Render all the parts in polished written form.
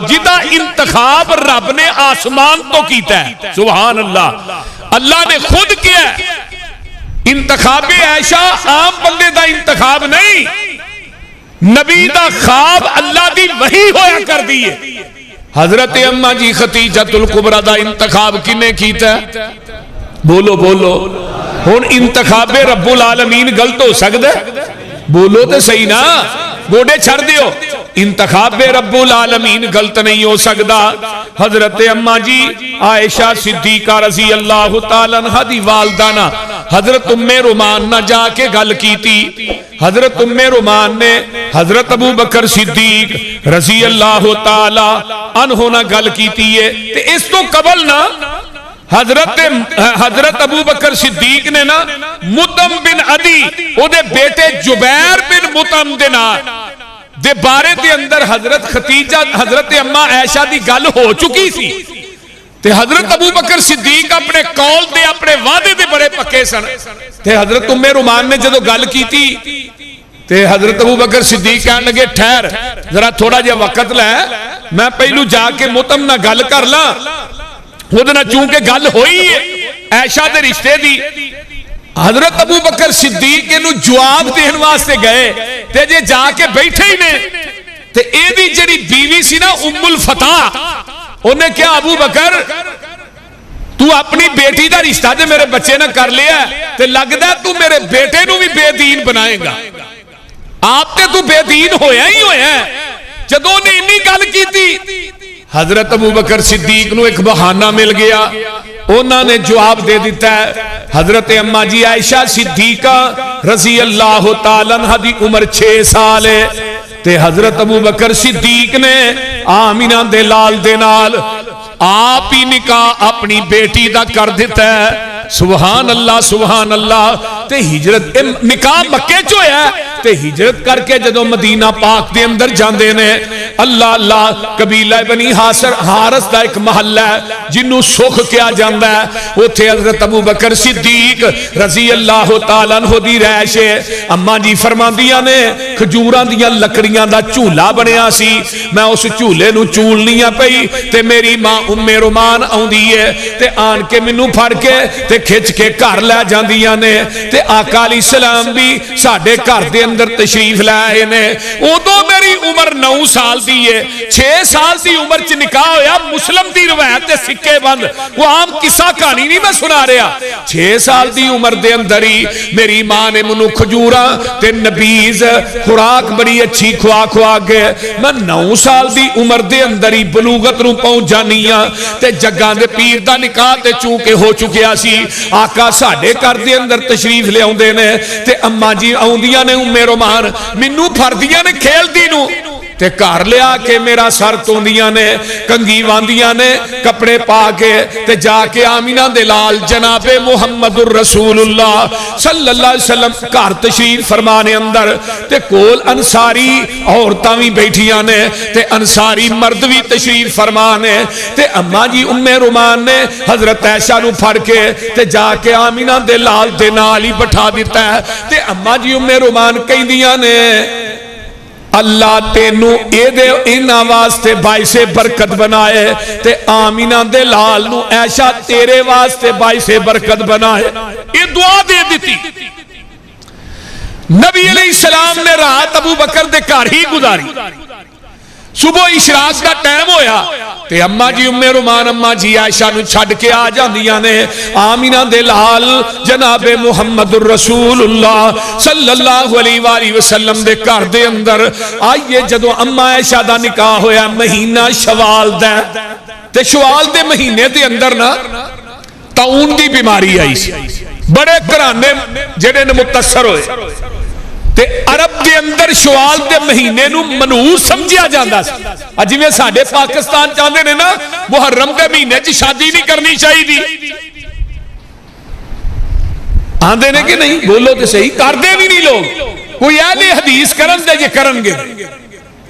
جدا انتخاب رب نے آسمان تو کیتا ہے، سبحان اللہ، اللہ نے خود کیا ہے۔ انتخاب عائشہ عام بندے دا انتخاب نہیں، نبی دا خواب اللہ دی وحی ہویا کر دیئے۔ حضرت اماں جی خدیجۃ الکبریٰ دا انتخاب کنے کیتا ہے؟ بولو بولو، ہن انتخاب رب العالمین غلط ہو سکتا ہے؟ بولو تے صحیح نا، گوڑے چھڑ دیو، انتخاب رب العالمین غلط نہیں ہو سکتا۔ حضرت اماں جی عائشہ صدیقہ رضی اللہ تعالیٰ عنہ دی والدانہ حضرت ام رومان نہ جا کے گل کی تھی، حضرت ام رومان نے حضرت ابو بکر صدیق رضی اللہ تعالیٰ عنہ نہ گل کی تھی ہے، تے اس تو قبل نہ حضرت ابو بکر صدیق نے نا مطعم بن عدی او دے بیٹے جبیر بن مطعم دے بارے دے اندر حضرت خدیجہ حضرت اماں عائشہ دی گل ہو چکی سی، تے حضرت ابو بکر صدیق اپنے قول دے اپنے وعدے دے بڑے پکے سن، تے حضرت ام رومان نے جدو گل کی تھی تے حضرت ابو بکر صدیق کہنے لگے ٹھہر ذرا تھوڑا جا وقت لے، میں پہلو جا کے مطعم نہ گل کر لاں، خود نہ چونکہ گل ہوئی ہے عائشہ دے رشتے دی۔ حضرت ابو بکر صدیق انہوں جواب دین واسطے گئے تے جے جا کے بیٹھے ہی نے تے اے دی جڑی بیوی سی نا ام الفتح، انہیں کیا ابو بکر تو اپنی بیٹی دا رشتہ دے میرے بچے نہ کر لیا تے لگدا ہے تو میرے بیٹے نو بھی بے دین بنائے گا، آپ تے تو بے دین ہویا ہی ہویا ہے۔ جدوں نے انی گل کی تھی حضرت ابو بکر صدیق نو ایک بہانہ مل گیا، انہوں نے جواب دے دیتا ہے۔ حضرت اماں جی عائشہ صدیقہ رضی اللہ تعالیٰ عنہ دی عمر 6 سال ہے، تے حضرت ابو بکر صدیق نے آمینہ دے لال دے نال آپ ہی نکاح اپنی بیٹی دا کر دیتا ہے، سبحان اللہ سبحان اللہ۔ تے ہجرت نکاح مکے چو ہے تے ہجرت کر کے جدو مدینہ پاک دے اندر جاندے نے، اللہ اللہ قبیلہ بنی حارث دا ایک محلہ ہے جنہوں سکھ کیا جاندہ ہے، وہ تھے حضرت ابو بکر صدیق رضی اللہ تعالیٰ عنہ دی رہائش ہے۔ اماں جی فرمان دیا نے کھجوراں دیا لکڑیاں دا چولہ بنیا سی، میں اس چولے نو چولنیاں پئی تے میری ماں ام رومان آؤں دیئے تے آن کے منو پھڑ کے تے کھچ کے گھر لے جاندیاں نے، تے آقا علیہ السلام بھی ساڑھے گھر دے اندر تشریف لائے نے۔ ادو میری عمر 9 سال دی ہے، 6 سال دی عمر چ نکاح ہویا، مسلم دی روایت تے سکے بند، وہ عام قصہ کہانی نہیں میں سنا رہا۔ 6 سال دی عمر دے اندر ہی میری ماں نے منو کھجورا تے نبیز خوراک بڑی اچھی کھوا گئے، میں 9 سال دی عمر دے اندر ہی بلوغت نو پہنچ جانیاں تے جگاں دے پیر دا نکاح تے چونکہ ہو چکیا سی، آقا ساڑھے گھر دے اندر تشریف لے آؤندے نے تے اماں جی آؤندیاں نے ام رومان منو پھردیاں نے کھیل دی نو تے گھر لیا کے میرا سر توندیاں نے کنگھی واندیاں نے کپڑے پا کے تے جا کے آمینہ دلال جناب محمد الرسول اللہ صلی اللہ علیہ وسلم گھر تشریف فرمانے اندر تے کول انصاری عورتاں بھی بیٹھیاں نے تے انصاری مرد بھی تشریف فرمانے تے اماں جی ام رومان نے حضرت عائشہ نو پھڑ کے تے جا کے آمینہ دلال دے نال ہی بٹھا دیتا ہے تے اماں جی ام رومان کہندیاں نے اللہ تینو اے دے ان واسطے باعث برکت بنائے تے آمینہ دے لال نو عائشہ تیرے واسطے باعث برکت بنائے، یہ دعا دے دیتی۔ نبی علیہ السلام نے رات ابو بکر دے گھر ہی گزاری، صبح اشراق کا ٹائم ہویا تے اماں جی ام رومان اماں جی عائشہ نو چھڑ کے آ جاندیاں نے آمینہ دے لال جناب محمد الرسول اللہ صلی اللہ علیہ وآلہ وسلم دے گھر دے اندر آئیے۔ جدو اماں عائشہ دا نکاح ہویا مہینہ شوال دے تے شوال دے مہینے دے اندر نا طاعون دی بیماری آئی سی، بڑے گھرانے جڑے نے متاثر ہوئے تے عرب دے اندر شوال دے مہینے نو منحوس سمجھیا جاندا سی، اج میں ساڈے پاکستان چاہندے نے نا محرم دے مہینے چ شادی نہیں کرنی چاہیے، آندے نے کہ نہیں؟ بولو تے صحیح، کردے بھی نہیں لوگ، کوئی اہل حدیث کرن دے جے کرن گے،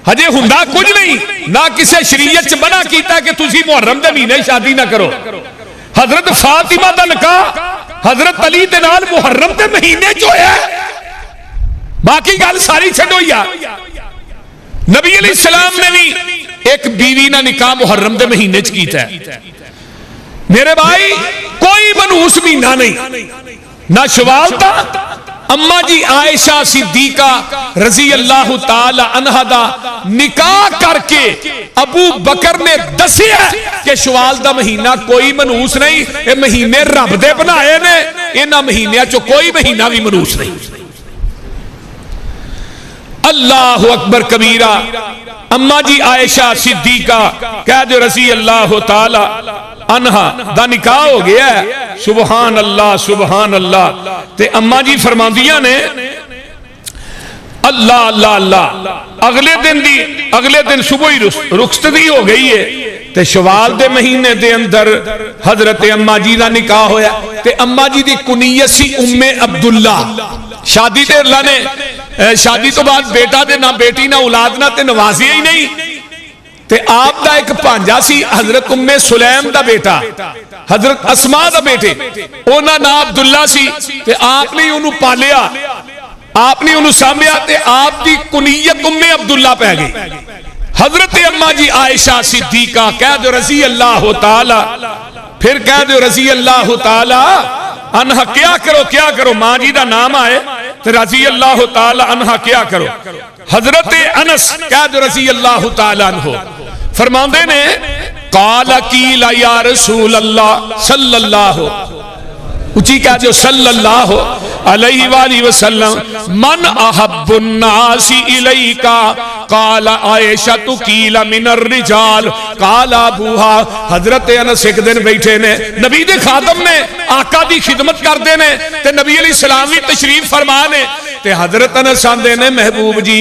ہجے ہوندا کچھ نہیں، نہ کسے شریعت چ منع کیتا کہ تسی محرم دے مہینے شادی نہ کرو۔ حضرت فاطمہ دا نکاح حضرت علی دے نال محرم دے مہینے چ ہویا ہے، باقی گل ساری چھڈو یا۔ نبی علیہ السلام نے بھی ایک بیوی نہ نکاح محرم دے مہینے چ کیتا ہے. میرے بھائی کوئی منحوس مہینہ نہیں نہ شوال تھا. اما جی عائشہ صدیقہ رضی اللہ تعالی عنہا دا نکاح کر کے ابو بکر نے دسیا کہ شوال دا مہینہ کوئی منحوس نہیں, یہ مہینے رب دے بنائے نے, انہاں مہینیاں چو کوئی مہینہ بھی منحوس نہیں. اللہ اکبر کبیرہ. اما جی عائشہ صدیقہ کہہ دے رضی اللہ تعالی عنہا دا نکاح ہو گیا ہے. سبحان اللہ سبحان اللہ. تے اما جی فرماندیاں نے اللہ اللہ اللہ اگلے دن صبح ہی رخصتی ہو گئی ہے تے شوال دے مہینے دے اندر حضرت اما جی دا نکاح ہویا. تے اما جی دی کنیت سی ام عبداللہ. شادی تے اللہ نے شادی تو بعد بیٹا تے نہ بیٹی نہ اولاد نہ تے نوازیا ہی نہیں. تے آپ دا ایک پانجا سی حضرت ام سلیم دا بیٹا, حضرت اسماء دا بیٹے, اونا نا عبداللہ سی. تے آپ نے انہوں پالیا, آپ نے انہوں سامیا, تے آپ دی کنیت ام عبداللہ پہ گئی. حضرت اما جی عائشہ صدیقہ کہہ دو رضی اللہ تعالی, پھر کہہ دو رضی اللہ تعالی عنہ کیا کرو ماں جی دا نام آئے تو رضی اللہ تعالی عنہ کیا کرو. حضرت انس کہہ دو رضی اللہ تعالی عنہ فرماندے نے قال قیل یا رسول اللہ صلی اللہ اچھی کہہ دو صلی اللہ علیہ وآلہ وسلم من احب الناس الیکا قال عائشہ قیل من الرجال قال ابوہا. حضرت انس ایک دن بیٹھے نے, نبی دے خادم نے, آقا دی خدمت کر دے نے, تے نبی علیہ السلام بھی تشریف فرمانے. تے حضرت انس آندے نے محبوب جی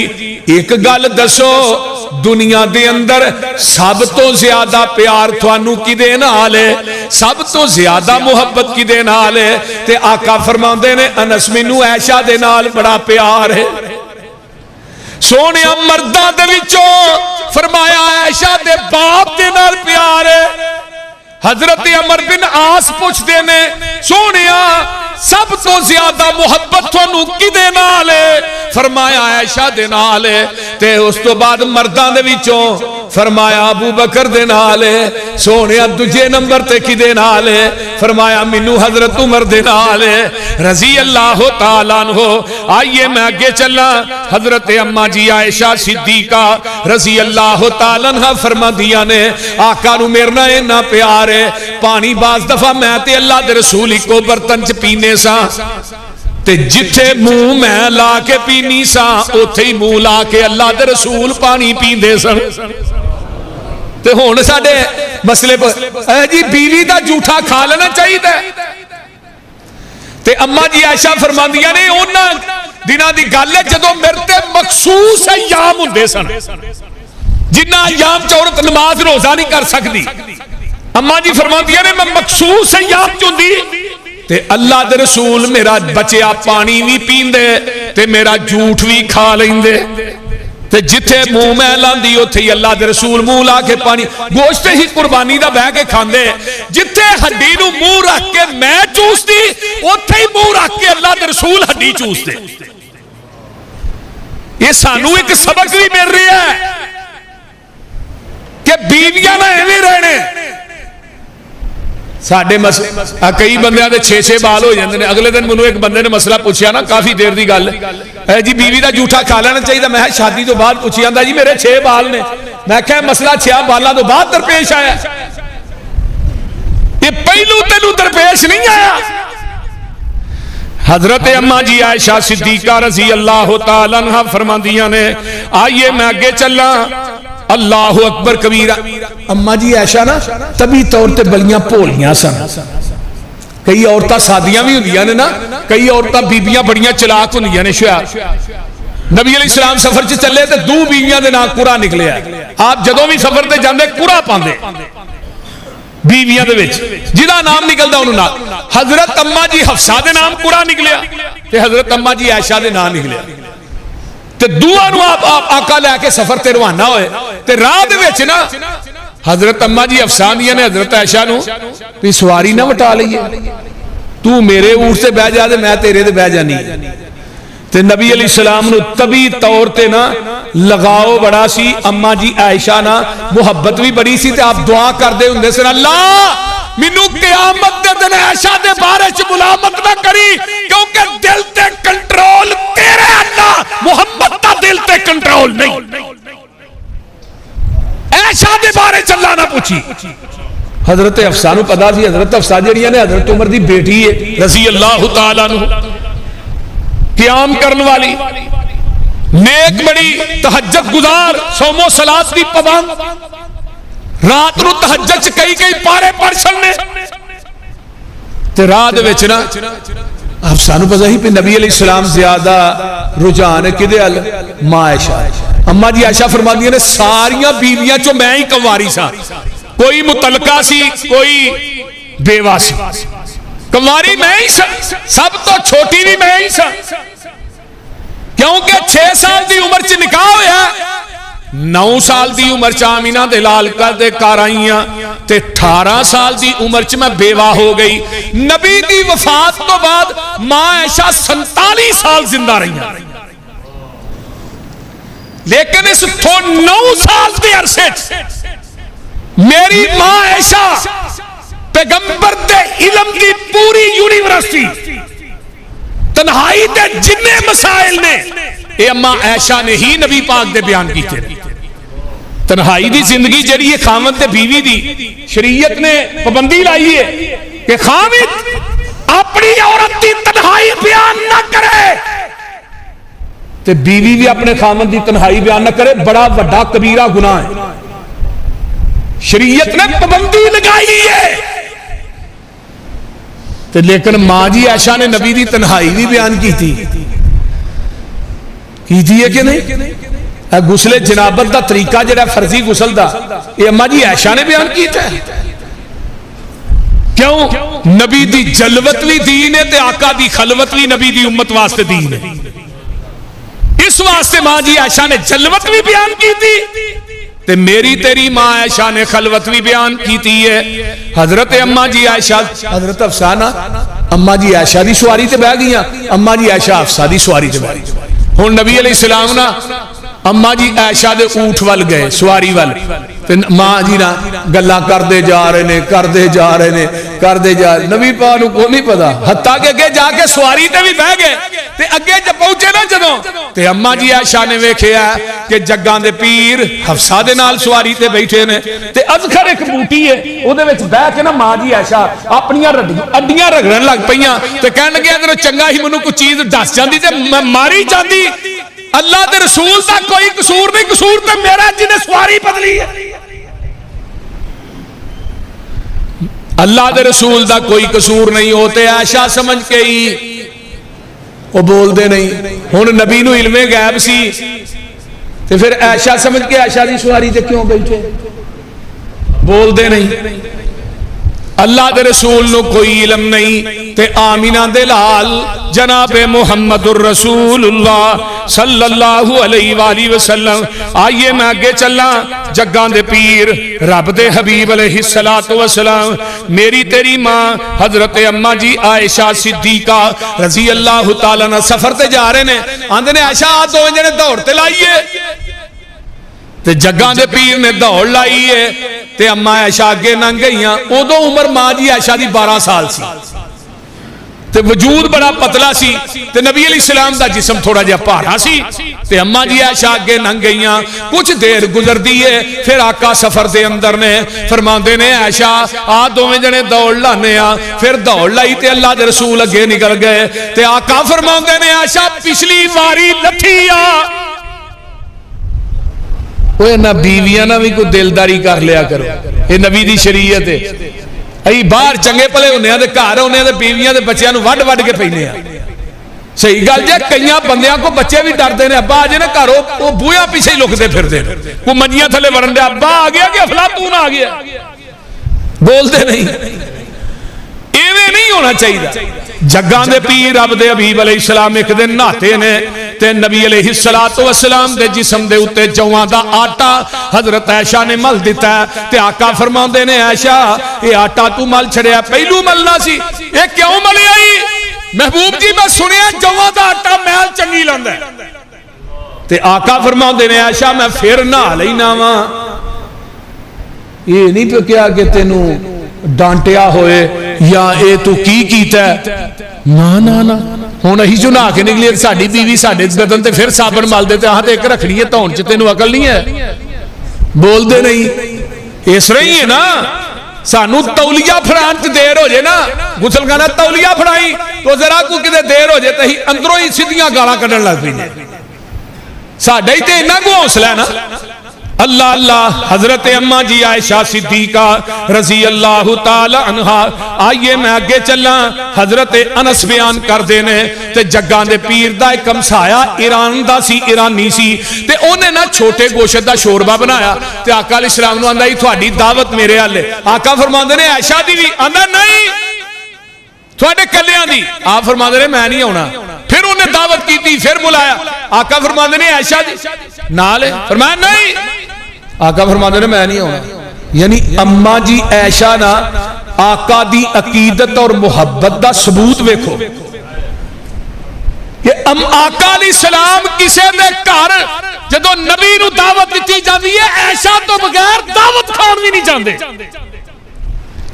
ایک گل دسو دنیا دے اندر سب تو زیادہ پیار تھانو کی دے نال ہے, سب تو زیادہ محبت کی دے نال ہے. تے آقا فرماندے نے انس مینوں عائشہ دے نال بڑا پیار ہے. سونے مرداں دے وچوں فرمایا عائشہ دے باپ دے نال پیار ہے. حضرت عمر بن عاص پوچھ دے نے سونیا سب تو زیادہ محبت تھانوں کدے نال ہے؟ فرمایا عائشہ دے نال ہے. تے اس تو بعد مرداں دے وچوں فرمایا ابو بکر دے نال ہے. سونیا دوجے نمبر تے کدے نال ہے؟ فرمایا مینوں حضرت عمر دے نال ہے رضی اللہ تعالیٰ عنہ. آئیے میں آگے چلا. حضرت اما جی عائشہ صدیقہ رضی اللہ تعالیٰ عنہ فرما دیا نے آقا نو میرنا اینا پیار ہے, پانی بعض دفعہ میں تے اللہ دے رسول کو برتن چ پینے سا تے جتھے منہ میں لا کے پینی سا اوتھے ہی منہ لا کے اللہ دے رسول پانی پیندے سن. تے ہن ساڈے مسئلے پر جی بیوی دا جھوٹا کھا لینا چاہیے. تے اما جی عائشہ فرماندیاں نے انہاں دناں دی گل ہے جدوں میرے تے مخصوص ایام ہوندے سن جنہاں ایام چ عورت نماز روزہ نہیں کر سکتی. اما جی فرماندیاں نے میں مخصوص ایام چ ہوندی تے اللہ دے رسول میرا بچیا پانی بھی پیندے تے میرا جھوٹ بھی کھا لیندے. تے جتھے منہ میں لاندی اوتھے ہی اللہ دے رسول منہ لا کے پانی گوشت ہی قربانی دا بہ کے کھاندے. جتھے ہڈی نو منہ رکھ کے میں چوسدی اوتھے ہی منہ رکھ کے اللہ دے رسول ہڈی چوسدے. یہ سانو ایک سبق بھی مل رہا ہے کہ بیویاں نہ ایویں رہنے. ساڈے کئی بندیاں دے 6 بال ہو جاندے نے. اگلے دن مینوں ایک بندے نے مسئلہ پوچھیا نا کافی دیر دی گل جی بیوی دا جھوٹا کھا لینا چاہیے. میں شادی تو بعد پوچھی جاندا جی میرے 6 بال نے. میں کہا مسئلہ 6 بالاں تو بعد درپیش آیا, یہ پہلو تینوں درپیش نہیں آیا. حضرت اما جی عائشہ صدیقہ رضی اللہ تعالیٰ عنہ فرماندیاں نے آئیے میں آگے چلا. اللہ اکبر کبیرہ. اما جی عائشہ نا طبی طور تے بلیاں پولیاں سن. کئی عورتاں سادیاں بھی ہوندیاں نے نا, کئی عورتاں بیبیاں بڑیاں چلاک ہوندیاں نے. نبی علیہ السلام سفر چ چلے تے 2 بیویاں دے نام قرآن نکلیا. آپ جدوں بھی سفر تے جاندے قرآن پاندے بیویاں دے وچ جدا نام نکلدا انہوں نال. حضرت اما جی حفصہ دے نام قرآن نکلیا تے حضرت اما جی عائشہ دے نام نکلیا. تے دوہاں نو آپ آقا لے کے سفر تے روانہ ہوئے تے راہ دے وچ نا حضرت اما جی افسان دیا نے حضرت عائشہ نو تو سواری نہ وٹا لئیے, تو میرے اونٹ سے بہ جا دے میں تیرے دے بہ جانی. تے نبی علیہ السلام نو طبی طور تے نا لگاؤ بڑا سی اما جی عائشہ نا محبت بھی بڑی سی تے آپ دعا کر دے ہوندے سن اللہ مینوں قیامت دے دن عائشہ دے بارے چ ملامت نہ کری کیونکہ دل تے کنٹرول تیرے اللہ محمد دا دل تے کنٹرول نہیں عائشہ دے بارے چ اللہ نہ پوچھی حضرت حفصہ نو پتا سی حضرت حفصہ جڑیاں نے حضرت عمر دی بیٹی ہے رضی اللہ تعالی عنہ قیام کرن والی نیک بڑی تہجد گزار صوم و صلات دی پابند رات نو تہجد چ کئی پارے پڑھ چھڑنے تے رات وچ نا حفصہ نو پتہ ہی پہ نبی علیہ السلام زیادہ رجحان کدے ال ماں عائشہ اما جی عائشہ فرماندی نے ساریاں بیویاں چوں میں ہی کنواری سا کوئی متعلقہ سی کوئی بیوہ سی کنواری میں ہی سا سب تو چھوٹی بھی میں ہی سا کیونکہ 6 سال دی عمر چ نکاح ہویا 9 سال دی عمر چ آمینہ دے لال کر دے کار آئیاں تے 18 سال دی عمر چ میں بیوہ ہو گئی نبی دی وفات تو بعد ماں عائشہ 47 سال زندہ رہی ہیں لیکن اس 9 سال دی عرصے میری ماں عائشہ پیغمبر دے علم دی پوری یونیورسٹی تنہائی دے جننے مسائل نے اے اماں عائشہ نے ہی نبی پاک دے بیان کیتے تنہائی دی زندگی جڑی ہے خامد دے بیوی دی شریعت نے پابندی لائی ہے کہ خامد اپنی عورت دی تنہائی بیان نہ کرے تے بیوی بھی اپنے خامد دی تنہائی بیان نہ کرے بڑا بڑا کبیرہ گناہ ہے شریعت نے پابندی لگائی ہے تے لیکن ماں جی عائشہ نے نبی دی تنہائی بھی بیان کی تھی ہے کہ نہیں غسل جنابت دا طریقہ جڑا فرضی غسل دا یہ اماں جی عائشہ نے بیان کیتا ہے کیوں نبی دی جلوت بھی دین ہے تے آقا دی خلوت بھی نبی دی امت واسطے دین ہے اس واسطے ماں جی عائشہ نے جلوت بھی بیان کی تھی تے میری تیری ماں عائشہ نے خلوت بھی بیان کیتی ہے حضرت اماں جی عائشہ حضرت حفصہ نا اماں جی عائشہ دی سواری تے بہ گئیاں اماں جی عائشہ حفصہ دی سواری تے بہ گئی ہن نبی علیہ السلام نا اماں جی عائشہ دے اونٹ ول گئے سواری ول تے ماں جی نا گلاں کردے جا رہے نے کردے جا رہے نے کردے جا نبی پاک نو کو نہیں پتا حتیٰ کہ اگے جا کے سواری تے بھی بہ گئے تے اگے جب پہنچے نا جدوں تے اماں جی عائشہ نے ویکھیا کہ جگاں دے پیر حفصہ دے نال سواری تے بیٹھے نے تے اذخر ایک بوٹی ہے او دے وچ بیٹھ کے نا ماں جی عائشہ اپنی اڈیاں رگڑن لگ پیاں تے کہن لگے اگر چنگا ہی مینوں کوئی چیز دس جاندی تے میں ماری جاندی اللہ دے رسول دا کوئی قصور نہیں قصور تے میرا جنہیں سواری بدلی ہے اللہ دے رسول دا کوئی قصور نہیں ہوتے عائشہ سمجھ کے ہی وہ بول دے نہیں ہن نبی نو علم غیب سی تے پھر عائشہ سمجھ کے عائشہ دی سواری تے کیوں بیٹھے بول دے نہیں اللہ دے رسول نو کوئی علم نہیں تے آمینہ دے لال جناب محمد الرسول اللہ صلی اللہ علیہ وآلہ وسلم آئیے میں آگے چلنا جگاں دے پیر رب دے حبیب علیہ السلام میری تیری ماں حضرت اماں جی عائشہ صدیقہ رضی اللہ تعالیٰ عنہ سفر تے جا رہے نے آندے نے عائشہ آج دو جنے دوڑتے لائیے تے جگاں دے پیر نے دوڑ لائیے تے اماں عائشہ آگے نہ گئیاں ادو عمر ماں جی عائشہ دی 12 سال سی تے وجود بڑا پتلا سی تے نبی علیہ السلام دا جسم تھوڑا جا پارا سی تے اماں جی عائشہ آگے نہ گئیاں کچھ دیر گزر دیئے پھر آقا سفر دے اندر نے فرماندے نے عائشہ آ دوویں جنے دوڑ لانے پھر دوڑ لائی تے اللہ دے رسول اگے نکل گئے تے آقا فرماندے نے عائشہ پچھلی واری لٹھی کوئی نہ بیویاں نہ بھی کوئی دلداری کر لیا کرو یہ نبی دی شریعت ہے ای باہر چنگے پلے ہونے ہیں دے گھر ہونے ہیں دے بیویاں دے بچیاں نو وڈ وڈ کے پینے ہیں صحیح گل جے کئیاں بندیاں کو بچے بھی ڈر دینے ابا آجے نا گھرو وہ بویا پیچھے ہی لک دے پھر دے کوئی منجیاں تھلے ورن دے ابا آ گیا کہ افلاطون آ گیا بول دے نہیں ایویں نہیں ہونا چاہیے جگاں دے پیر رب دے حبیب علیہ السلام ایک دن نہاتے نے تے نبی علیہ السلام دے جسم دے اتے جوان دا آٹا حضرت عائشہ نے مل دیتا ہے تے آقا فرماندے نے عائشہ یہ آٹا تو مل چھڑیا پہلو ملنا سی یہ کیوں ملیا ہی محبوب جی میں سنیا جواں دا آٹا میل چنگی لاندا ہے تے آقا فرماندے نے عائشہ میں پھر نہا لینا وا یہ نہیں پہ کیا کہ تینوں ڈانٹیا ہوئے یا اے تو کی کیتا ہے نا ہوں اہی جو نہا کے نکلی ساڈی بیوی ساڈے بدن تے پھر صابن مل دے تے ہاں تے ایک رکھنی ہے تون چ تینوں عقل نہیں ہے بول دے نہیں اس طرح ہی ہے نا سانو تولیہ پھڑان چ دیر ہو جائے نا غسل کرنا تولیہ پھڑائی تو ذرا کو کتے دیر ہو جائے تے اندروں ہی سیدھیاں گالاں کڈن لگ پئی ساڈا ہی تے انہاں کو حوصلہ ہے نا اللہ اللہ حضرت اماں جی عائشہ صدیقہ رضی اللہ تعالی عنہا آئیے میں آگے چلا حضرت انس بیان کر دینے تے جگاں دے پیر دا ایک ہمسایا ایران دا سی ایرانی سی تے اونے نا چھوٹے گوشت دا شوربہ بنایا تے آقا علیہ السلام نو آندا ہی تھوڑی دعوت میرے آلے آقا فرماندے نے عائشہ دی بھی آندا نہیں تھوڑے کلیاں دی آپ فرماندے نے میں نہیں ہونا پھر انہیں دعوت کی تھی پھر بلایا آقا فرماندے نے عائشہ دی نالے فرمایا نہیں آقا فرماندے نے میں نہیں ہونا یعنی اماں جی عائشہ نا آقا دی عقیدت اور محبت دا ثبوت ویکھو کہ آقا علیہ السلام کسے دے گھر جدو نبی نو دعوت دیتی جاندی ہے عائشہ تو بغیر دعوت کھان بھی نہیں جاندے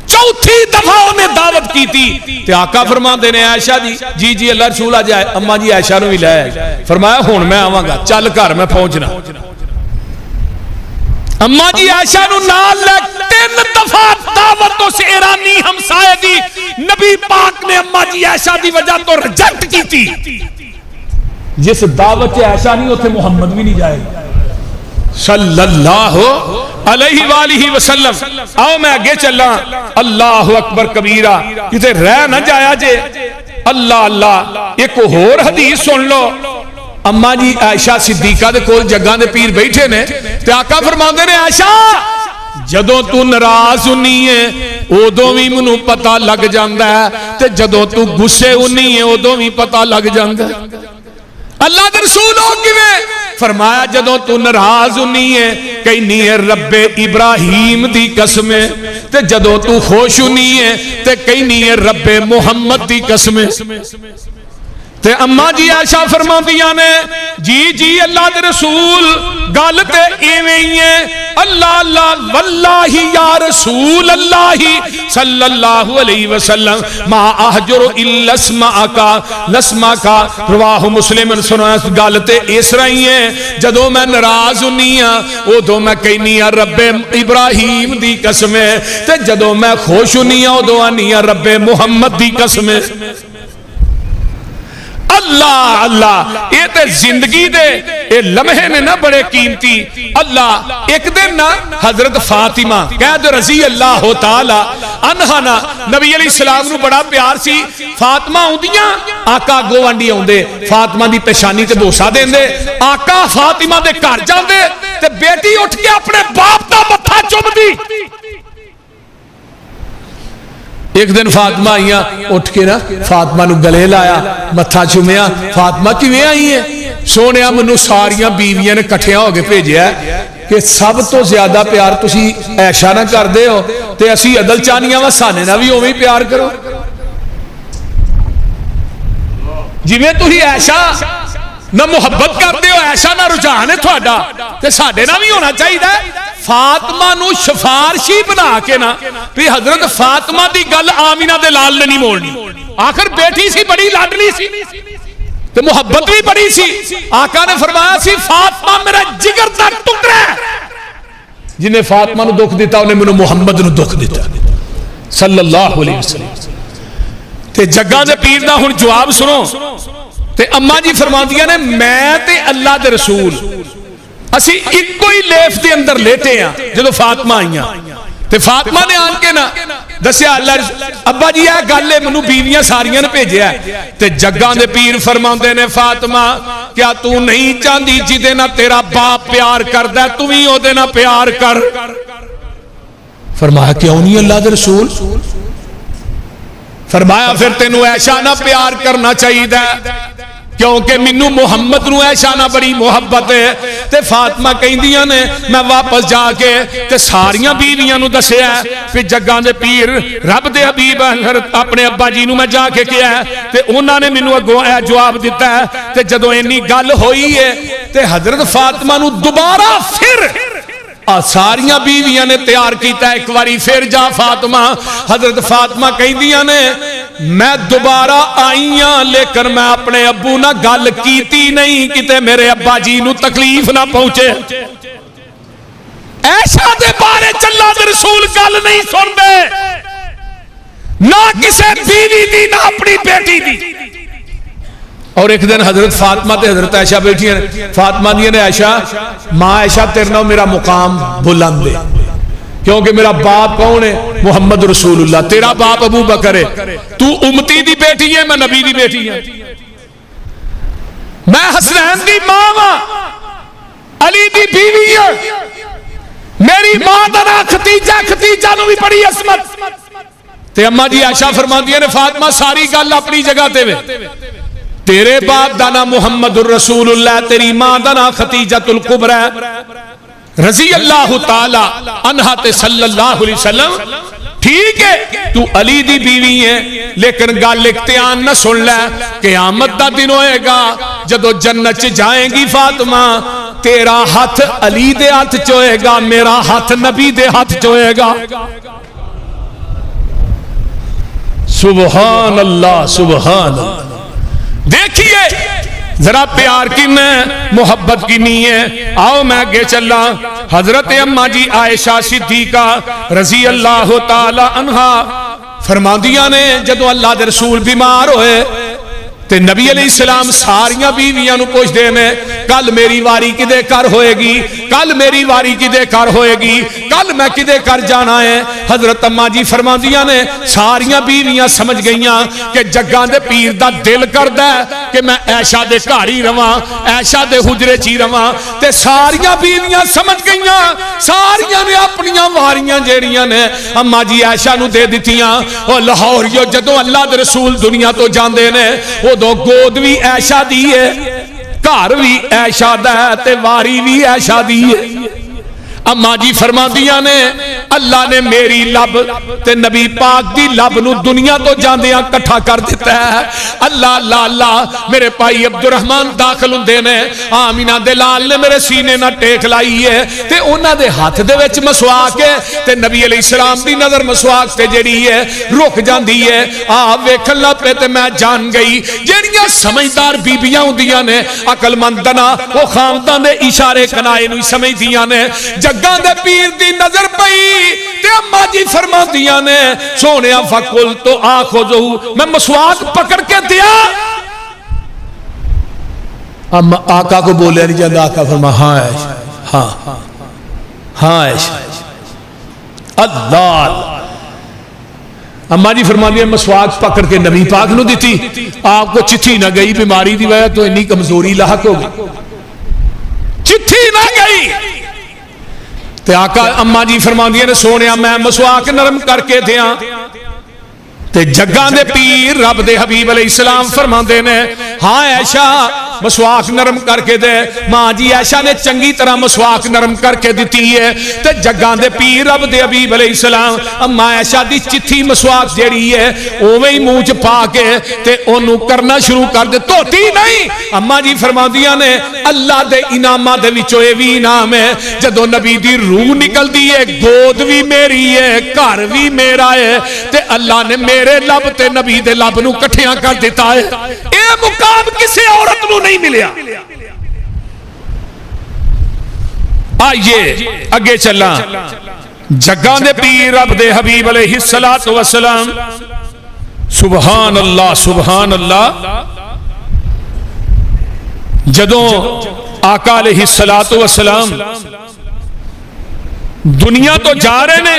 چوتھی دفعہ انہیں دعوت کی تھی تے آقا فرماندے نے عائشہ جی جی اللہ رسول آ جائے اماں جی عائشہ نو بھی لائے فرمایا ہون میں آواں گا چل گھر میں پہنچنا اماں جی عائشہ نو نال لے 3 دفعہ دعوت اس ایرانی ہمسائے دی نبی پاک نے اماں جی عائشہ دی وجہ تو ریجیکٹ کی تھی جس دعوت عائشہ نہیں ہوتے محمد بھی نہیں جائے صلی اللہ علیہ وآلہ وسلم آؤ میں آگے چلا اللہ اکبر کبیرہ کتے رہ نہ جایا جے اللہ اللہ ایک اور حدیث سن لو اماں جی عائشہ صدیقہ دے کول جگاں دے پیر بیٹھے نے تے آقا فرماندے نے عائشہ جدوں تو ناراض ہونی ہے اودوں وی مینوں پتہ لگ جاندا ہے تے جدوں تو غصے ہونی ہے اودوں وی پتہ لگ جاندا ہے اللہ دے رسول ہو کیویں فرمایا جدوں تو ناراض ہونی ہے کہنی ہے رب ابراہیم دی قسم تے جدوں تو خوش ہونی ہے تے کہنی ہے رب محمد دی قسم تے اماں جی عائشہ فرماندیاں نے جی اللہ دے رسول گل تے ایویں ہی ہے اللہ اللہ واللہ یا رسول اللہ صلی اللہ علیہ وسلم ما احجر الا اسمعک نسمعک رواہ مسلم سنا گل تے اس طرح ہی ہے جدوں میں ناراض ہونی ہاں اودوں میں کہنی ہاں رب ابراہیم دی قسم تے جدوں میں خوش ہونی ہاں اودوں آنی ہاں رب محمد دی قسم اللہ اللہ یہ تے زندگی دے یہ لمحے نے نا بڑے قیمتی اللہ ایک دن نا حضرت فاطمہ قید رضی اللہ تعالی عنہا نا نبی علیہ السلام نو بڑا پیار سی فاطمہ ہوندیاں آقا گوانڈی ہوندے فاطمہ دی پیشانی تے بوسا دیندے آقا فاطمہ دے گھر جاندے تے بیٹی اٹھ کے اپنے باپ دا متھا چوم دی ایک دن فاطمہ آئیاں اٹھ کے نا فاطمہ نو گلے لایا متھا چومیا فاطمہ کیویں آئی ہے سونیا منو ساریاں بیویاں نے کٹھیاں ہو کے بھیجیا ہے کہ سب تو زیادہ پیار تسی عائشہ نہ کر دے ہو تے اسی عدل چانیاں وا سانے نہ بھی اوویں پیار کرو جویں تسی عائشہ نہ محبت کرتے ہو عائشہ نہ رجحان ہے تھوڑا تے ساڈے نہ بھی ہونا چاہیے فاطمہ نو شفارشی بنا کے نا بھی حضرت فاطمہ دی گل آمینہ دے لال نے نہیں موڑنی آخر بیٹی سی بڑی لاڈلی سی تو محبت بھی بڑی سی آقا نے فرمایا سی فاطمہ میرا جگر دا ٹکڑا ہے جنہیں فاطمہ نو دکھ دیتا انہیں منو محمد نو دکھ دیتا صلی اللہ علیہ وسلم تے جگہ دے پیر دا ہن جواب سنو تے اماں جی فرماندیاں نے میں تے اللہ دے رسول اسی ایک کوئی لیف دے اندر لیٹے ہیں جدو فاطمہ آئیاں تے فاطمہ نے آن کے نا دسیا اللہ ابا جی ہے گالے منو بیویاں ساریاں نے بھیجے ہیں تے جگاں دے پیر فرماندے نے فاطمہ کیا تو نہیں چاندی جدے نا تیرا باپ پیار کردہ ہے تو ہی ہو دے نا پیار کر فرمایا کیوں نہیں اللہ دے رسول فرمایا پھر تینوں عائشہ نہ پیار کرنا چاہیے کیونکہ مینوں محمد نو عائشہ نہ بڑی محبت ہے تے فاطمہ کہندیاں نے میں واپس جا کے تے ساریاں بیویاں نو دسیا کہ جگاں دے پیر رب دے حبیب اپنے ابا جی نو میں جا کے کیا ہے تے انہاں نے مینوں اگوں اے جواب دیتا ہے تے جدوں اینی گل ہوئی ہے تے حضرت فاطمہ نو دوبارہ پھر ساریاں بیویاں نے تیار کیتا ایک واری پھر جا فاطمہ حضرت فاطمہ کہندیاں نے میں دوبارہ آئیاں لیکن میں اپنے ابو نہ گل کیتی نہیں کتے میرے ابا جی نو تکلیف نہ پہنچے ایسا دے بارے چلا دے رسول گل نہیں سن دے نہ کسے بیوی دی نہ اپنی بیٹی دی اور ایک دن حضرت فاطمہ تے حضرت عائشہ بیٹھی ہیں فاطمہ دی نے عائشہ ماں عائشہ تیرے نال میرا مقام بلند ہے کیونکہ میرا باپ کون ہے محمد رسول اللہ تیرا باپ ابو بکر ہے تو امتی دی بیٹی ہے میں نبی دی بیٹی ہے میں حسنین دی ماں ہاں علی دی بیوی ہے میری ماں دا نام ختیجہ ختیجہ نو بھی بڑی عظمت تے اماں جی عائشہ فرماندی نے فاطمہ ساری گل اپنی جگہ تے وے تیرے باپ دا نام محمد الرسول اللہ تیری ماں دا نام ختیجۃ الکبریٰ رضی اللہ تعالی عنہا تے صلی اللہ علیہ وسلم ٹھیک ہے تو علی دی بیوی ہے لیکن گل اختیان نہ سن لے قیامت دا دن ہوئے گا جدو جنت جائیں گی فاطمہ تیرا ہاتھ علی دے ہاتھ چوئے گا میرا ہاتھ نبی دے ہاتھ چوئے گا سبحان اللہ سبحان اللہ دیکھیے ذرا پیار کی میں محبت کی نہیں ہے آؤ میں آگے چلا حضرت اماں جی عائشہ صدیقہ رضی اللہ تعالی عنہا فرماندیاں نے جدو اللہ دے رسول بیمار ہوئے تے نبی علیہ السلام ساریاں بیویاں نو پوچھ دینے کل میری واری کدے کر ہوئے گی کل میری واری کدے کر ہوئے گی کل میں کدے کر جانا ہے حضرت اماں جی فرماندیاں نے ساریاں بیویاں سمجھ گئیاں کہ جگاں دے پیر دا دل کردہ ہے کہ میں عائشہ دے گھاری رواں عائشہ دے حجرے چی رواں تے ساریاں بیویاں سمجھ گئیاں ساریاں نے اپنیاں واریاں جیڑیاں نے اماں جی عائشہ نو دے دیتیاں اور لاہوریو جدو اللہ دے رسول دنیا تو جاندے نے وہ دو گود بھی عائشہ دی ہے گھر بھی عائشہ دا ہے تے واری بھی عائشہ دی ہے اماں جی فرماندیاں نے اللہ نے میری لب تے نبی پاک دی لب نو دنیا تو جاندیاں کٹھا کر دیتا ہے اللہ اللہ اللہ میرے پائی عبد الرحمن داخل ہوندے نے آمینہ دلال نے میرے سینے نہ ٹیک لائی ہے تے انہاں دے ہاتھ دے وچ مسواک ہے تے نبی علیہ السلام دی نظر مسواک تے جڑی ہے رک جاندی ہے ویکھن لگ پے تے میں جان گئی جڑیاں سمجھدار بیبییاں ہوندیاں نے عقل منداں او خامدان دے اشارے کنائے نو سمجھدیاں نے جگاں دے پیر دی نظر پئی تے اماں جی فرماندیاں نے سونیا فقل تو آخذو میں مسواک پکڑ کے دیا آقا کو بولے نہیں جاندہ آقا فرما ہاں عائشہ ہاں ہاں عائشہ اللہ اماں جی فرماندیاں مسواک پکڑ کے نبی پاک نو دیتی آپ کو چٹھی نہ گئی بیماری دی وجہ تو اتنی کمزوری لاحق ہو گئی چٹھی نہ گئی تے آقا اماں جی فرماندیاں نے سونیا میں مسواک نرم کر کے دیاں تے جگاں دے پیر رب دے حبیب علیہ السلام فرماندے نے ہاں عائشہ مسواک نرم کر کے دے ماں جی عائشہ نے چنگی طرح مسواک نرم کر کے دیتی ہے تے جگاں دے پیر رب دے حبیب علیہ السلام اماں عائشہ دی چٹھی مسواک جیڑی ہے اوویں ہی منہ چ پا کے تے اونوں کرنا شروع کر دے توتی نہیں اماں جی فرماندیاں نے اللہ دے انعاماں دے وچوں اے وی انعام ہے جدوں نبی دی روح نکلدی ہے گود بھی میری ہے گھر بھی میرا ہے تے اللہ نے میرے لب تے نبی دے لب نو کٹھیاں کر دیتا ہے اے مقام کسی عورت نو نہیں ملیا آئیے اگے چلا جگاں دے پیر رب دے حبیب علیہ السلام سبحان اللہ سبحان اللہ جدوں آقا علیہ السلام دنیا تو جا رہے نے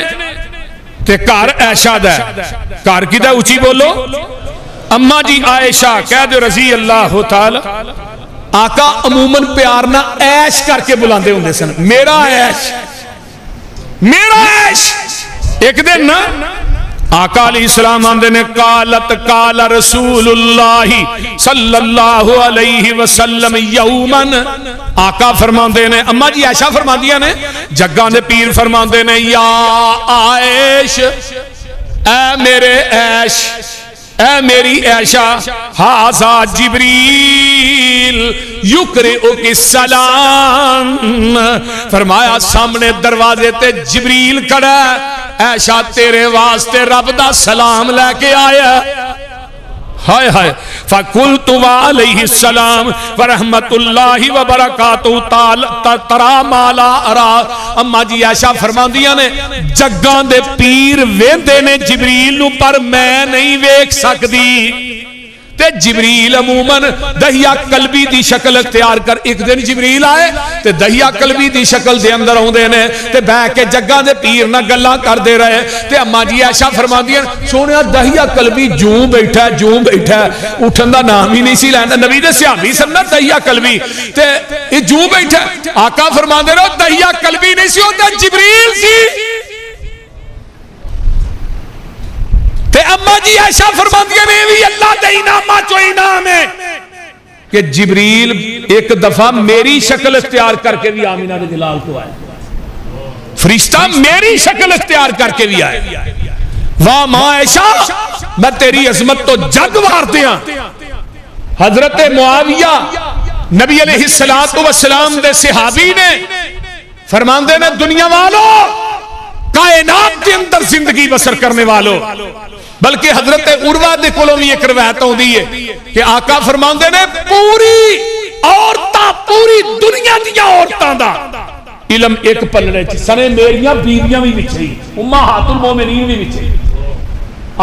تے کار عائشہ دا ہے کار کی دا اچھی بولو اماں جی عائشہ کہہ دے رضی اللہ تعالی آقا عموماً پیار نہ عیش کر کے بلاندے ہوندے سن میرا عیش ایک دن نا آقا علیہ السلام آندے نے قالت قال رسول اللہ صلی اللہ علیہ وسلم یومن، آقا فرماندے نے، اماں جی عائشہ فرماندیاں نے، جگاں دے پیر فرماندے نے یا عائش، اے میرے عائش، اے میری عائشہ، ہاذا جبریل یقرئک السلام، فرمایا سامنے دروازے تے جبریل کھڑا ہے، عائشہ تیرے واسطے رب دا سلام لے کے آیا، ہائے ہائے، فَقُلْتُ وَعَلَيْهِ السَّلَامُ وَرَحْمَةُ اللَّهِ وَبَرَكَاتُهُ تَرَى مَا لَا أَرَى۔ اماں جی عائشہ فرماندیاں نے جگاں دے پیر ویندے نے جبریل نو پر میں نہیں ویکھ سکدی، تے جبریل عموماً دہیا قلبی دی شکل اختیار کر، ایک دن جبریل آئے تے دہیا قلبی دی شکل دے اندر ہوندے نے تے بہ کے جگہ دے پیر نہ گلاں کر دے رہے، تے اماں جی عائشہ فرماندیاں سونیا دہیا قلبی جوں بیٹھا ہے، جوں بیٹھا ہے، اٹھن دا نام ہی نہیں سی لینا، نبی دے صحابی سن نا دہیا قلبی، تے یہ جوں بیٹھا ہے، آقا فرماندے رہو دہیا قلبی نہیں سی، ہوتا جبریل سی، تے اماں جی عائشہ فرماندیاں نے بھی اللہ دے انعامات چو انعام ہے کہ جبریل ایک دفعہ میری شکل اختیار کر کے بھی آمینہ دے جلال کو آئے، فرشتہ میری شکل اختیار کر کے بھی آئے، واہ ماں عائشہ میں تیری عظمت تو جگ وار دیاں۔ حضرت معاویہ نبی علیہ السلام دے صحابی نے فرماندے نے دنیا والوں کائنات کے اندر زندگی بسر کرنے والوں، بلکہ حضرت عروہ دے کولوں بھی ایک روایت ہوندی ہے کہ آقا فرماندے نے پوری عورتاں، پوری دنیا دیا عورتاں دا علم ایک پلڑے چ سنے میریاں بیویاں بھی وچ ہی، امہات المومنین بھی وچ ہی،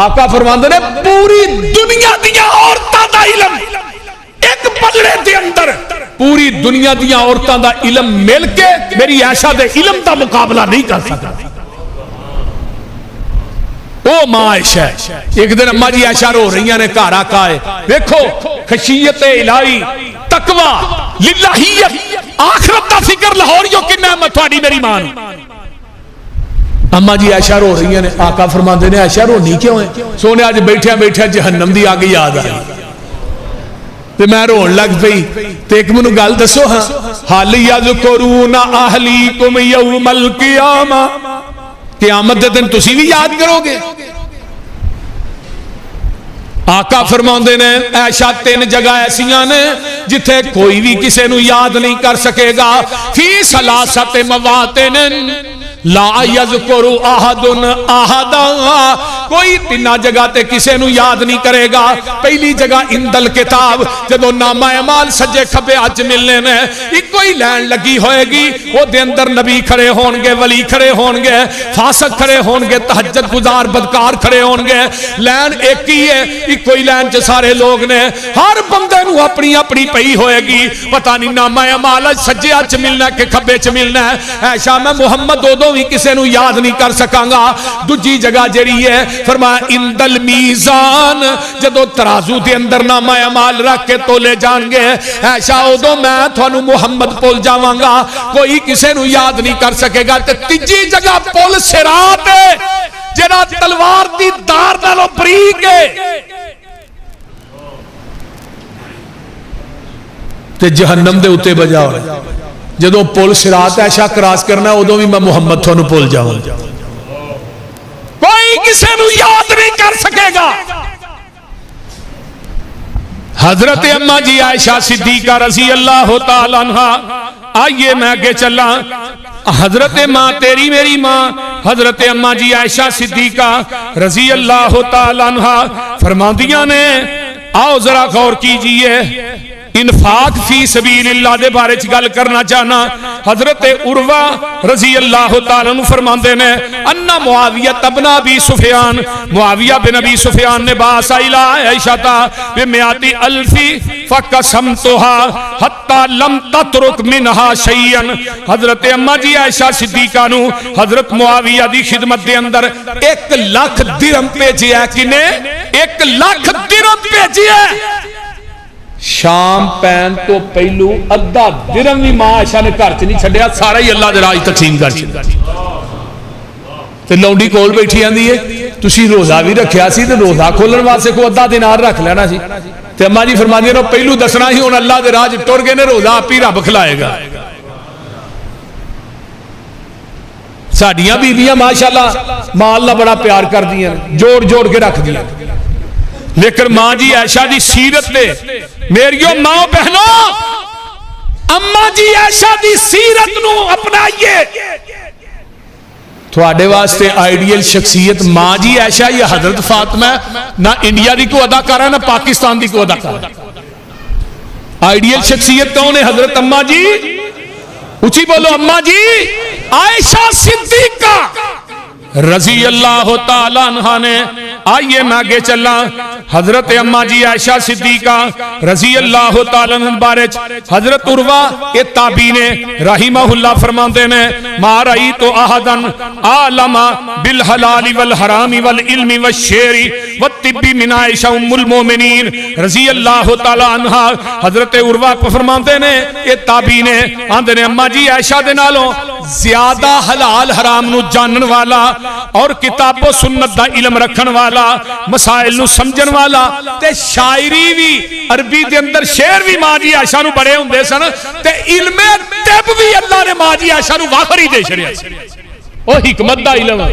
آقا فرماندے نے پوری دنیا دیا عورتاں دا علم ایک پلڑے دے اندر، پوری دنیا دیا عورتاں دا علم مل کے میری عائشہ دے علم دا مقابلہ نہیں کر سکتا۔ او ماں عائشہ، ایک دن اماں جی عائشہ رو رہی ہیں نے گھر آقا ہے، دیکھو خشیت الہی، تقوی، للہیت، آخرت دا فکر لاہوریوں کی نعمت تھوڑی میری ماں، اماں جی عائشہ رو رہی ہیں نے، آقا فرماندے نے عائشہ رونی کیوں ہے؟ سونے آج بیٹھے بیٹھے جہنم دی آگے یاد آئی تے میں رون لگ پئی، تے ایک منو گل دسو ہاں، حَلْ يَذْكُرُونَ أَهْلِيكُمْ يَوْمَ الْقِيَامَةِ، قیامت دے دن تسی بھی یاد کرو گے؟ آقا فرماندے نے عائشہ تین جگہ ایسیاں نے جتھے کوئی بھی کسے نو یاد نہیں کر سکے گا، فی ثلاثت مواطن لا یذکر احد احدا، کوئی تینہ جگہ تے کسے نو یاد نہیں کرے گا۔ پہلی جگہ اندل کتاب، جدو نامہ اعمال سجے کھبے اج ملنے نے ایک کوئی لین لگی ہوئے گی، وہ دے اندر نبی کھڑے ہونگے، ولی کھڑے ہونگے، فاسق کھڑے ہونگے، تہجد گزار بدکار کھڑے ہونگے، لین ایک ہی ہے، ایک کوئی لین چ سارے لوگ نے، ہر بندے نو اپنی اپنی پئی ہوئے گی، پتہ نہیں نامہ اعمال سجے اج ملنا کہ کھبے چ ملنا ہے۔ عائشہ میں محمد دو بھی کسے نو یاد نہیں کر سکاں گا۔ دوجی جگہ جڑی ہے فرمایا اندل میزان، جدو ترازو دے اندر نامہ اعمال رکھ کے تولے جان گے، عائشہ ادو میں تھانو محمد پول جاواں گا، کوئی کسے نو یاد نہیں کر سکے گا۔ تے تیجی جگہ پول صراط ہے جڑا تلوار دی دار نالوں بریک ہے، تے جہنم دے اتے بجا ہوئے، جدو پول صراط عائشہ کراس کرنا ادو بھی میں محمد تھانو پول جاواں، کوئی کسے نو یاد نہیں کر سکے گا۔ حضرت اماں جی عائشہ صدیقہ رضی اللہ تعالیٰ عنہ، آئیے میں آگے چلا، حضرت ماں تیری میری ماں حضرت اماں جی عائشہ صدیقہ رضی اللہ تعالیٰ عنہ فرماندیاں نے، آؤ ذرا غور کیجئے، انفاق فی سبیل اللہ دے بارے چ گل کرنا چاہنا۔ حضرت عروہ رضی اللہ تعالیٰ عنہ فرماندے نے انا معاویہ ابن ابی سفیان، معاویہ بن ابی سفیان نے باس الہ عائشہ بمئات الف فقسمتها حتی لم تترک منها شیئا، حضرت اماں جی عائشہ صدیقہ نو حضرت معاویہ دی خدمت دے اندر 1,00,000 درہم بھیجے ہے، کنے 1,00,000 درہم بھیجے ہے۔ شام پین تو پہلو ادھا درہم بھی ماں عائشہ نے گھر چ نہیں چھڈیا، سارا ہی اللہ دے راہ تقسیم کر چھڈیا۔ تے لونڈی کول بیٹھی آندی ہے تسی روزہ بھی رکھیا سی تے روزہ کھولن واسطے کو ادھا دینار رکھ لینا سی تے اماں جی فرماندی نے پہلو دسنا ہی ہن اللہ دے راہ ٹر گئے نے روزہ آپ ہی رب کھلائے گا ساڈیاں بیبیاں ماشاءاللہ مال نہ بڑا پیار کر دیاں جوڑ جوڑ کے رکھ دیاں لیکن ماں جی عائشہ دی سیرت دے میریو ماں بہنوں اماں جی عائشہ دی سیرت نو اپنائیے تھوڑے واسطے آئیڈیل شخصیت ماں جی عائشہ یا حضرت فاطمہ نہ انڈیا دی کو اداکار ہے نہ پاکستان دی کو اداکار ہے آئیڈیل شخصیت کون ہے حضرت اماں جی اچھی بولو اماں جی عائشہ صدیقہ رضی اللہ تعالیٰ عنہ نے آئیے میں آگے چلنا حضرت اماں جی عائشہ صدیقہ رضی اللہ تعالیٰ عنہ بارچ حضرت عروہ کے تابعین رحمہ اللہ فرماتے ہیں ما رأیت احدن عالم بالحلال والحرام والعلم والشعر والطب من عائشہ ام المومنین رضی اللہ تعالیٰ عنہ حضرت عروہ کو فرماتے ہیں یہ تابعین آندے نے اماں جی عائشہ دے نالوں زیادہ حلال حرام نو جانن والا اور کتاب و سنت دا علم رکھن والا مسائل نو سمجھن والا تے شاعری بھی عربی دے اندر شعر بھی ماں جی عائشہ نو بڑے ہوندے سن تے علم طب بھی اللہ نے ماں جی عائشہ نو واخری دے چھڑیا او حکمت دا علم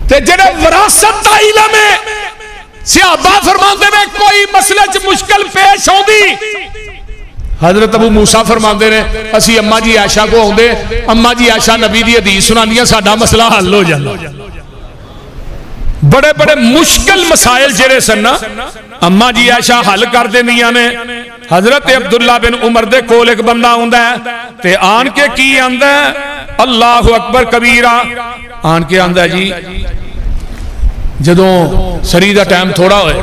تے جڑے وراثت دا علم ہے صحابہ فرماندے میں کوئی مسئلے چ مشکل پیش ہوندی حضرت ابو موسیٰ فرماندے نے اسی اماں جی عائشہ کو ہوندے اماں جی عائشہ نبی دی حدیث سناندیاں ساڈا مسئلہ حل ہو جانا بڑے بڑے مشکل مسائل جڑے سن اماں جی عائشہ حل کر دیندیاں نے حضرت عبداللہ بن عمر دے کول ایک بندہ ہوندا ہے تے آن کے کی آندا ہے اللہ اکبر کبیرہ آن کے آندا ہے جی جدوں سری دا ٹائم تھوڑا ہوئے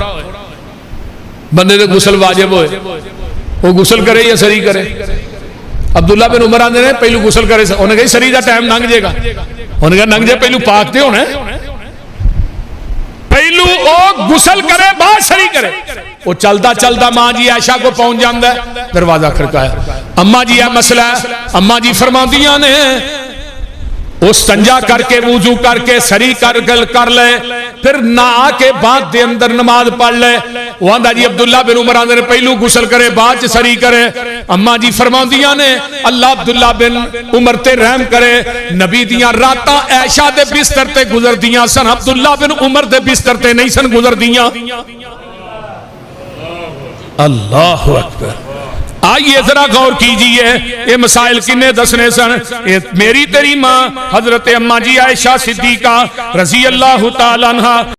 بندے دے غسل واجب ہوئے وہ غسل کرے یا سری کرے عبداللہ بن عمر آندے نے پہلو غسل کرے انہیں کہا سری دا ٹائم ننگ جے گا انہیں کہا ننگ جے پہلو پاک دے ہونے پہلو او غسل کرے بعد سری کرے وہ چلتا چلتا ماں جی عائشہ کو پہنچ جاندہ ہے دروازہ کھڑکایا اماں جی یہ مسئلہ ہے اماں جی فرماندیاں نے استنجا کر کے وضو کر کے سری کر لے پھر نہا کے بعد دے اندر نماز پڑھ لے وہ آندہ جی عبداللہ بن عمر آندے نے پہلو غسل کرے بعد سری کرے اماں جی فرماندیاں نے اللہ عبداللہ بن عمر تے رحم کرے نبی دیاں راتاں عائشہ دے بستر تے گزر دیاں سن عبداللہ بن عمر دے بستر تے نہیں سن گزر دیاں اللہ اکبر آئیے ذرا غور کیجئے یہ مسائل کنے دسنے سن میری تیری ماں حضرت اماں جی عائشہ صدیقہ رضی اللہ تعالیٰ عنہ